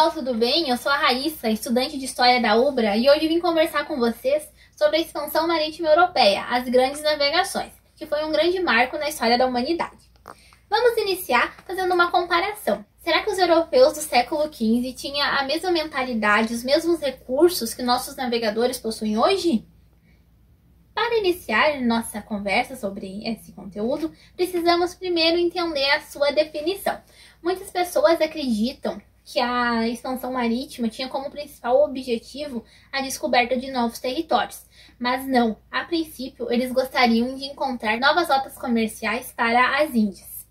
pessoal, tudo bem? Eu sou a Raíssa, estudante de História da UBRA, e hoje vim conversar com vocês sobre a expansão marítima europeia, as grandes navegações, que foi um grande marco na história da humanidade. Vamos iniciar fazendo uma comparação. Será que os europeus do século XV tinham a mesma mentalidade, os mesmos recursos que nossos navegadores possuem hoje? Para iniciar nossa conversa sobre esse conteúdo, precisamos primeiro entender a sua definição. Muitas pessoas acreditam que a expansão marítima tinha como principal objetivo a descoberta de novos territórios. Mas não, a princípio eles gostariam de encontrar novas rotas comerciais para as Índias.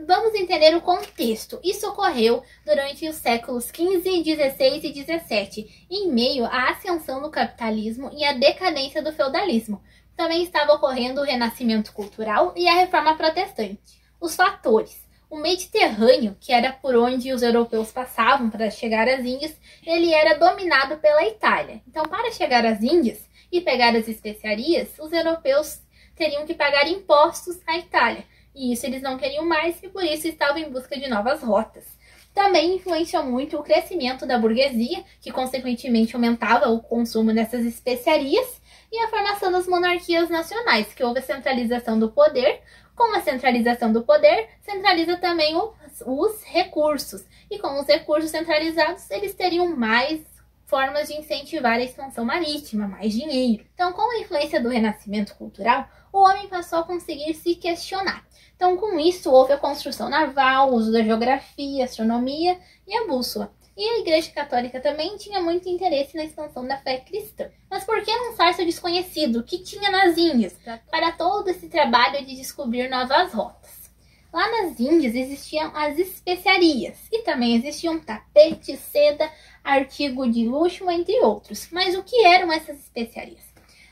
Vamos entender o contexto. Isso ocorreu durante os séculos XV, XVI e XVII, em meio à ascensão do capitalismo e à decadência do feudalismo. Também estava ocorrendo o renascimento cultural e a reforma protestante. Os fatores. O Mediterrâneo, que era por onde os europeus passavam para chegar às Índias, ele era dominado pela Itália. Então, para chegar às Índias e pegar as especiarias, os europeus teriam que pagar impostos à Itália. E isso eles não queriam mais e por isso estavam em busca de novas rotas. Também influenciou muito o crescimento da burguesia, que consequentemente aumentava o consumo dessas especiarias, e a formação das monarquias nacionais, que houve a centralização do poder. Com a centralização do poder, centraliza também os recursos. E com os recursos centralizados, eles teriam mais formas de incentivar a expansão marítima, mais dinheiro. Então, com a influência do renascimento cultural, o homem passou a conseguir se questionar. Então, com isso, houve a construção naval, o uso da geografia, astronomia e a bússola. E a Igreja Católica também tinha muito interesse na expansão da fé cristã. Mas por que lançar-se ao desconhecido? O que tinha nas Índias para todo esse trabalho de descobrir novas rotas? Lá nas Índias existiam as especiarias e também existiam tapete, seda, artigo de luxo, entre outros. Mas o que eram essas especiarias?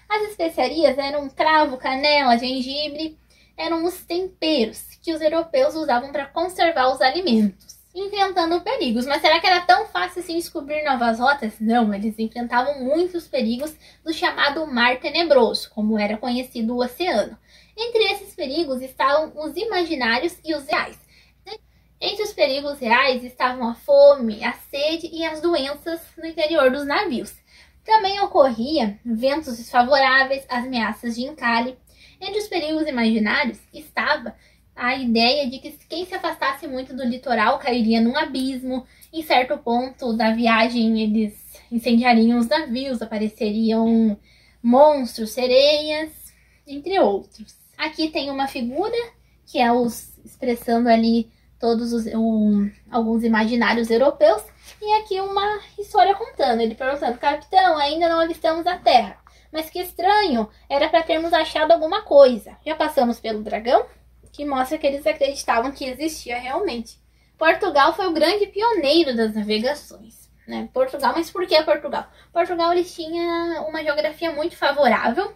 As especiarias eram cravo, canela, gengibre, eram os temperos que os europeus usavam para conservar os alimentos, enfrentando perigos. Mas será que era tão fácil assim descobrir novas rotas? Não, eles enfrentavam muitos perigos do chamado Mar Tenebroso, como era conhecido o oceano. Entre esses perigos estavam os imaginários e os reais. Entre os perigos reais estavam a fome, a sede e as doenças no interior dos navios. Também ocorria ventos desfavoráveis, ameaças de encalhe. Entre os perigos imaginários estava a ideia de que quem se afastasse muito do litoral cairia num abismo. Em certo ponto da viagem eles incendiariam os navios, apareceriam monstros, sereias, entre outros. Aqui tem uma figura que é expressando ali todos alguns imaginários europeus. E aqui uma história contando, ele perguntando: capitão, ainda não avistamos a terra. Mas que estranho, era para termos achado alguma coisa. Já passamos pelo dragão? Que mostra que eles acreditavam que existia realmente. Portugal foi o grande pioneiro das navegações, né? Portugal, mas por que Portugal? Portugal eles tinha uma geografia muito favorável.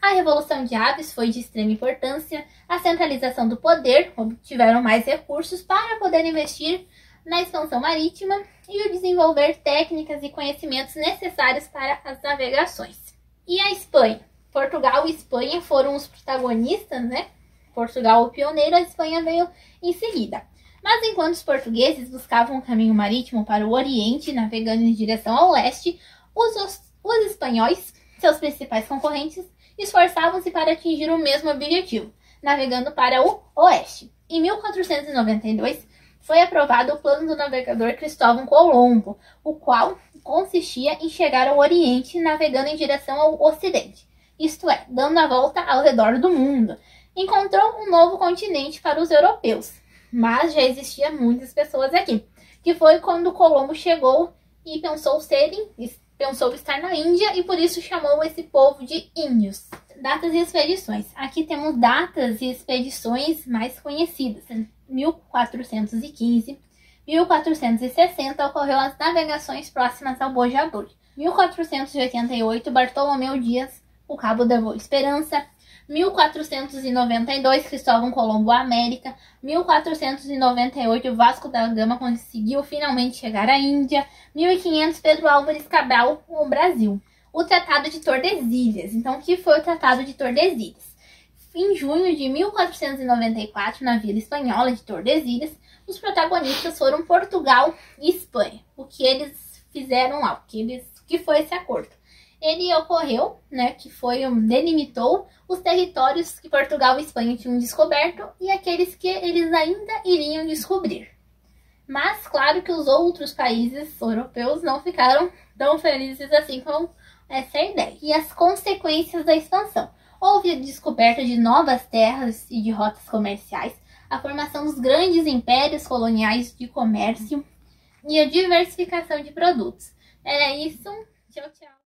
A Revolução de Aves foi de extrema importância. A centralização do poder, obtiveram mais recursos para poder investir na expansão marítima e o desenvolver técnicas e conhecimentos necessários para as navegações. E a Espanha? Portugal e Espanha foram os protagonistas, né? Portugal o pioneiro, a Espanha veio em seguida. Mas enquanto os portugueses buscavam um caminho marítimo para o Oriente, navegando em direção ao leste, os espanhóis, seus principais concorrentes, esforçavam-se para atingir o mesmo objetivo, navegando para o oeste. Em 1492, foi aprovado o plano do navegador Cristóvão Colombo, o qual consistia em chegar ao Oriente navegando em direção ao Ocidente, isto é, dando a volta ao redor do mundo. Encontrou um novo continente para os europeus, mas já existiam muitas pessoas aqui, que foi quando Colombo chegou e pensou estar na Índia e por isso chamou esse povo de índios. Datas e expedições. Aqui temos datas e expedições mais conhecidas. 1415, 1460 ocorreu as navegações próximas ao Bojador. 1488, Bartolomeu Dias, o Cabo da Boa Esperança. 1492, Cristóvão Colombo à América. 1498, Vasco da Gama conseguiu finalmente chegar à Índia. 1500, Pedro Álvares Cabral ao Brasil. O Tratado de Tordesilhas. Então, o que foi o Tratado de Tordesilhas? em junho de 1494, na Vila Espanhola de Tordesilhas, os protagonistas foram Portugal e Espanha. O que eles fizeram lá, o que foi esse acordo? Ele ocorreu, né, delimitou os territórios que Portugal e Espanha tinham descoberto e aqueles que eles ainda iriam descobrir. Mas, claro que os outros países europeus não ficaram tão felizes assim com essa ideia. E as consequências da expansão. Houve a descoberta de novas terras e de rotas comerciais, a formação dos grandes impérios coloniais de comércio e a diversificação de produtos. Era isso. Tchau, tchau.